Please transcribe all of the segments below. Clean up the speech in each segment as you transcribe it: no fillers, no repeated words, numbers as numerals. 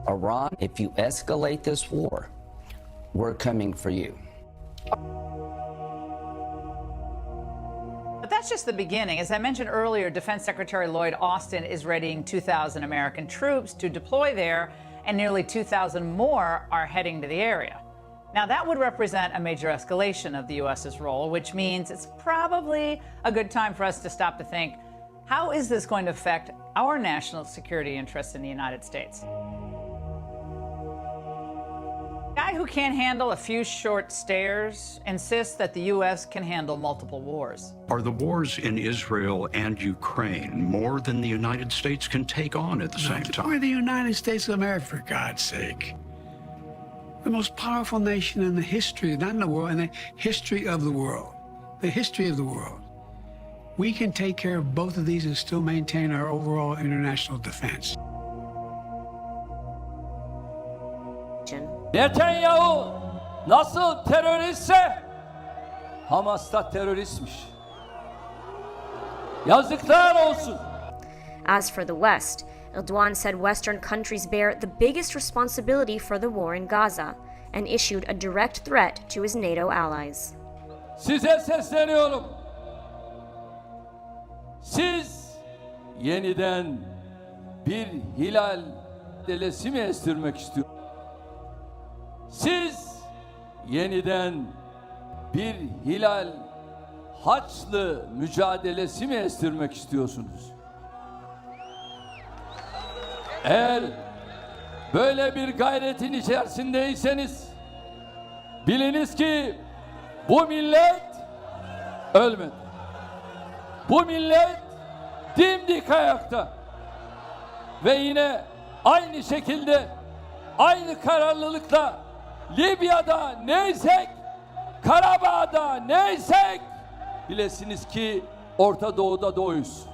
Iran, if you escalate this war, we're coming for you. But that's just the beginning. As I mentioned earlier, Defense Secretary Lloyd Austin is readying 2,000 American troops to deploy there, and nearly 2,000 more are heading to the area. Now, that would represent a major escalation of the U.S.'s role, which means it's probably a good time for us to stop to think, how is this going to affect our national security interests in the United States? A guy who can't handle a few short stares insists that the U.S. can handle multiple wars. Are the wars in Israel and Ukraine more than the United States can take on at the same time? We're the United States of America, for God's sake. The most powerful nation in the history, not in the world, in the history of the world. The history of the world. We can take care of both of these and still maintain our overall international defense. Netanyahu nasıl teröristse Hamas da teröristmiş. Yazıklar olsun. As for the West, Erdogan said Western countries bear the biggest responsibility for the war in Gaza and issued a direct threat to his NATO allies. Size sesleniyorum. Siz yeniden bir hilal delesi mi estirmek istiyorsunuz? Siz yeniden bir hilal Haçlı mücadelesi mi estirmek istiyorsunuz? Eğer böyle bir gayretin içerisindeyseniz biliniz ki bu millet ölmedi. Bu millet dimdik ayakta ve yine aynı şekilde aynı kararlılıkla Libya'da neysek, Karabağ'da neysek bilesiniz ki Orta Doğu'da da oyuz.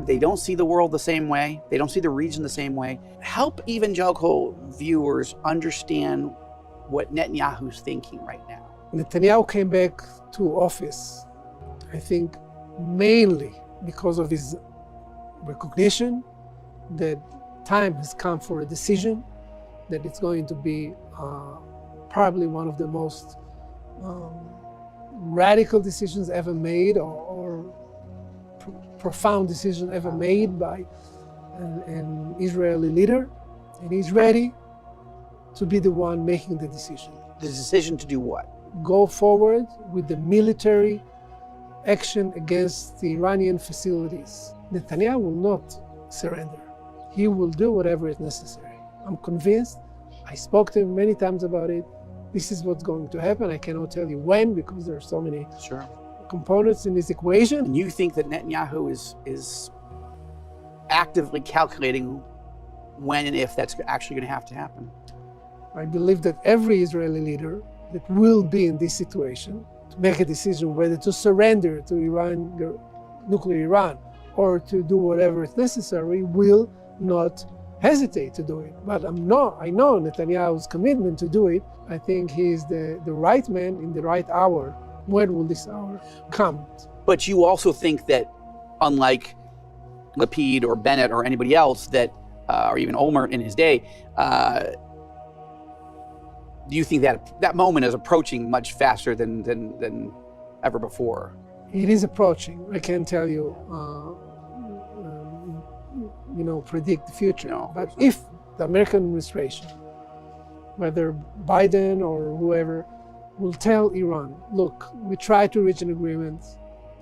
They don't see the world the same way. They don't see the region the same way. Help evangelical viewers understand what Netanyahu's thinking right now. Netanyahu came back to office, I think, mainly because of his recognition that time has come for a decision, that it's going to be probably one of the most radical decisions ever made or profound decision ever made by an Israeli leader, and he's ready to be the one making the decision. The decision to do what? Go forward with the military action against the Iranian facilities. Netanyahu will not surrender. He will do whatever is necessary. I'm convinced. I spoke to him many times about it. This is what's going to happen. I cannot tell you when because there are so many components in this equation. And you think that Netanyahu is actively calculating when and if that's actually going to have to happen? I believe that every Israeli leader that will be in this situation to make a decision whether to surrender to Iran, nuclear Iran, or to do whatever is necessary will not hesitate to do it. But I know Netanyahu's commitment to do it. I think he's the right man in the right hour. When will this hour come? But you also think that, unlike Lapid or Bennett or anybody else, that, or even Olmert in his day, do you think that that moment is approaching much faster than ever before? It is approaching. I can't tell you, predict the future. No, but if the American administration, whether Biden or whoever, will tell Iran, look, we tried to reach an agreement,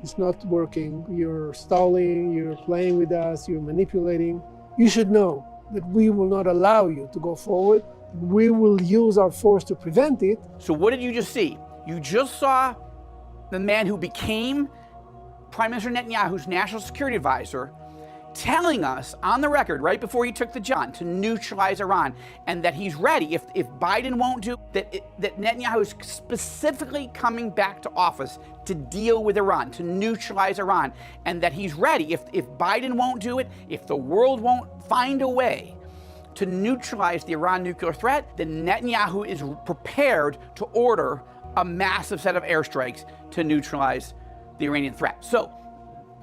it's not working, you're stalling, you're playing with us, you're manipulating, you should know that we will not allow you to go forward. We will use our force to prevent it. So what did you just see? You just saw the man who became Prime Minister Netanyahu's national security advisor telling us on the record right before he took the job to neutralize Iran, and that he's ready if Biden won't do that, that Netanyahu is specifically coming back to office to deal with Iran, to neutralize Iran, and that he's ready if Biden won't do it, if the world won't find a way to neutralize the Iran nuclear threat, then Netanyahu is prepared to order a massive set of airstrikes to neutralize the Iranian threat. So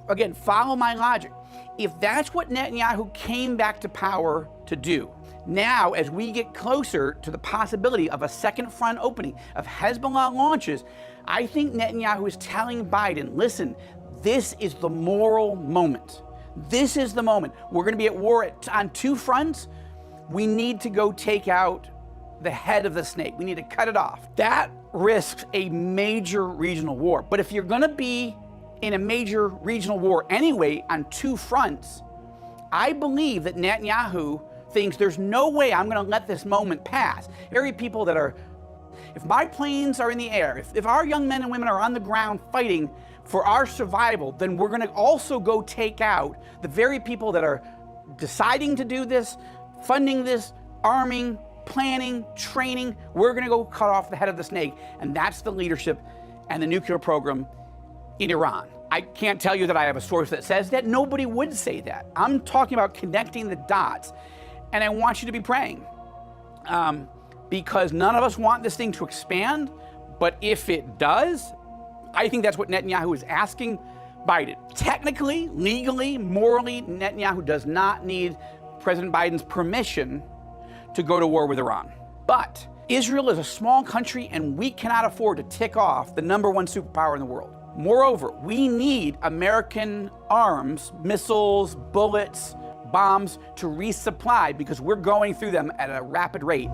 again, follow my logic. If that's what Netanyahu came back to power to do, now as we get closer to the possibility of a second front opening, of Hezbollah launches, I think Netanyahu is telling Biden, listen, this is the moral moment. This is the moment. We're going to be at war on two fronts. We need to go take out the head of the snake. We need to cut it off. That risks a major regional war. But if you're going to be in a major regional war anyway on two fronts, I believe that Netanyahu thinks there's no way I'm going to let this moment pass. Every people that are, if my planes are in the air, if our young men and women are on the ground fighting for our survival, then we're going to also go take out the very people that are deciding to do this, funding this, arming, planning, training. We're going to go cut off the head of the snake. And that's the leadership and the nuclear program in Iran. I can't tell you that I have a source that says that. Nobody would say that. I'm talking about connecting the dots. And I want you to be praying. Because none of us want this thing to expand. But if it does, I think that's what Netanyahu is asking Biden. Technically, legally, morally, Netanyahu does not need President Biden's permission to go to war with Iran. But Israel is a small country and we cannot afford to tick off the #1 superpower in the world. Moreover, we need American arms, missiles, bullets, bombs to resupply because we're going through them at a rapid rate.